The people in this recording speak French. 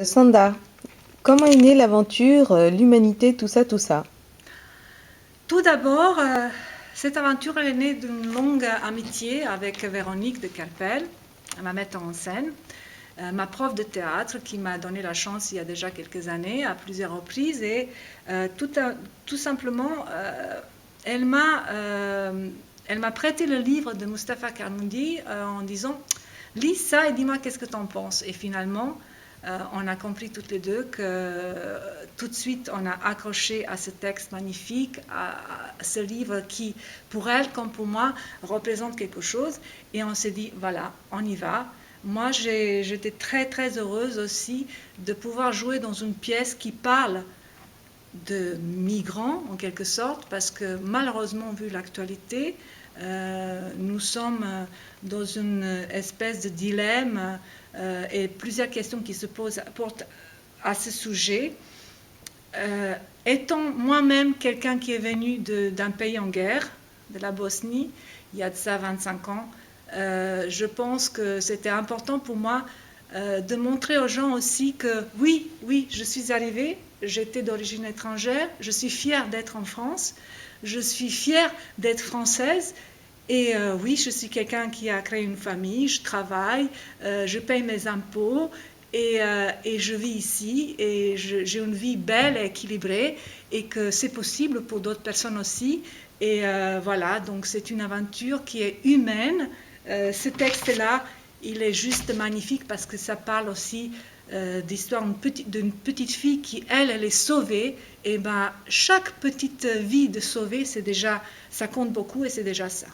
Sanda, comment est née l'aventure, l'humanité, tout ça, tout ça? Tout d'abord, cette aventure est née d'une longue amitié avec Véronique de Kerpel, ma metteur en scène, ma prof de théâtre qui m'a donné la chance il y a déjà quelques années à plusieurs reprises et tout simplement elle m'a prêté le livre de Mustapha Karmoudi en disant lis ça et dis-moi qu'est-ce que tu en penses. Et finalement, on a compris toutes les deux que tout de suite on a accroché à ce texte magnifique, à ce livre qui, pour elle comme pour moi, représente quelque chose. Et on s'est dit, voilà, on y va. Moi, j'étais très très heureuse aussi de pouvoir jouer dans une pièce qui parle de migrants en quelque sorte, parce que malheureusement, vu l'actualité, nous sommes dans une espèce de dilemme et plusieurs questions qui se posent à ce sujet. Étant moi-même quelqu'un qui est venu d'un pays en guerre, de la Bosnie, il y a de ça 25 ans, je pense que c'était important pour moi de montrer aux gens aussi que oui, je suis arrivée, j'étais d'origine étrangère, je suis fière d'être en France, je suis fière d'être française et oui, je suis quelqu'un qui a créé une famille, je travaille, je paye mes impôts et je vis ici et j'ai une vie belle et équilibrée et que c'est possible pour d'autres personnes aussi. Et voilà, donc c'est une aventure qui est humaine. Ce texte-là, il est juste magnifique parce que ça parle aussi d'histoire d'une petite fille qui, elle est sauvée. Et ben, chaque petite vie de sauvée, c'est déjà, ça compte beaucoup et c'est déjà ça.